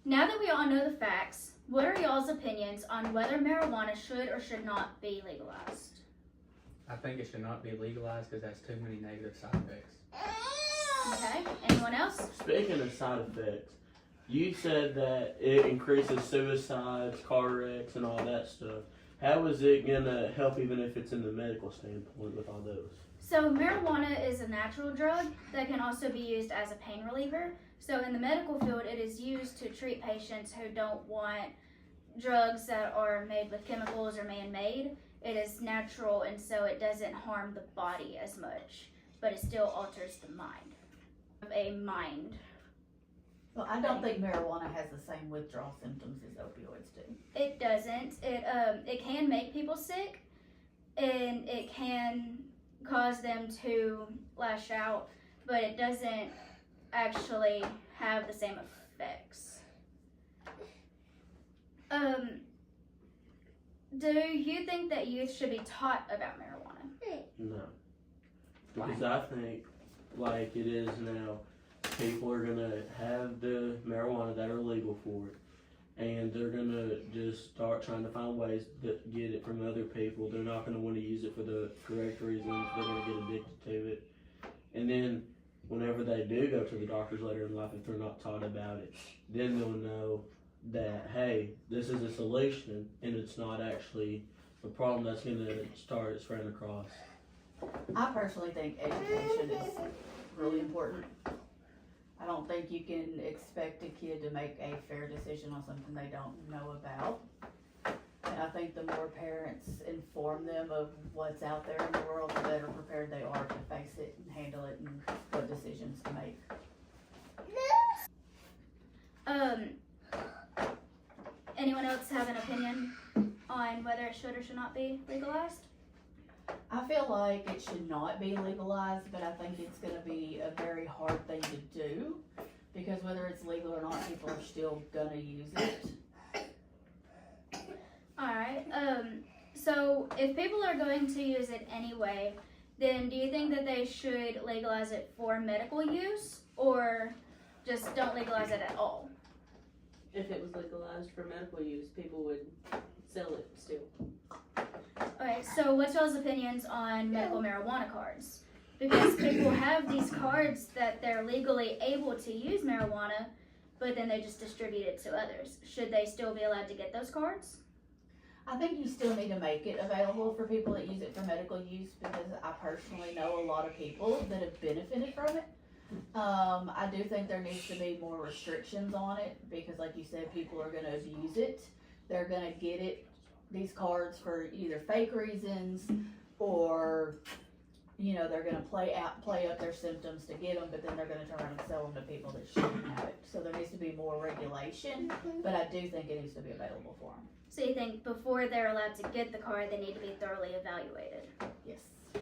Now that we all know the facts, what are y'all's opinions on whether marijuana should or should not be legalized? I think it should not be legalized because it has too many negative side effects. Okay, anyone else? Speaking of side effects, you said that it increases suicides, car wrecks, and all that stuff. How is it gonna help even if it's in the medical standpoint with all those? So marijuana is a natural drug that can also be used as a pain reliever. So in the medical field, it is used to treat patients who don't want drugs that are made with chemicals or man-made. It is natural, and so it doesn't harm the body as much, but it still alters the mind. A mind. Well, I don't think marijuana has the same withdrawal symptoms as opioids do. It doesn't. It can make people sick, and it can cause them to lash out, but it doesn't actually have the same effects. Do you think that youth should be taught about marijuana? No. Because I think, like it is now, people are gonna have the marijuana that are legal for it, and they're gonna just start trying to find ways to get it from other people. They're not gonna want to use it for the correct reasons. They're gonna get addicted to it, and then whenever they do go to the doctors later in life, if they're not taught about it, then they'll know that, hey, this is a solution, and it's not actually a problem that's gonna start spreading across. I personally think education is really important. I don't think you can expect a kid to make a fair decision on something they don't know about. And I think the more parents inform them of what's out there in the world, the better prepared they are to face it and handle it and what decisions to make. Anyone else have an opinion on whether it should or should not be legalized? I feel like it should not be legalized, but I think it's gonna be a very hard thing to do, because whether it's legal or not, people are still gonna use it. Alright, so if people are going to use it anyway, then do you think that they should legalize it for medical use, or just don't legalize it at all? If it was legalized for medical use, people would sell it still. Okay, so what's y'all's opinions on medical marijuana cards? Because people have these cards that they're legally able to use marijuana, but then they just distribute it to others. Should they still be allowed to get those cards? I think you still need to make it available for people that use it for medical use, because I personally know a lot of people that have benefited from it. I do think there needs to be more restrictions on it, because like you said, people are gonna abuse it. They're gonna get it, these cards, for either fake reasons, or, you know, they're gonna play up their symptoms to get them, but then they're gonna turn around and sell them to people that shouldn't have it. So there needs to be more regulation, but I do think it needs to be available for them. So you think before they're allowed to get the card, they need to be thoroughly evaluated? Yes.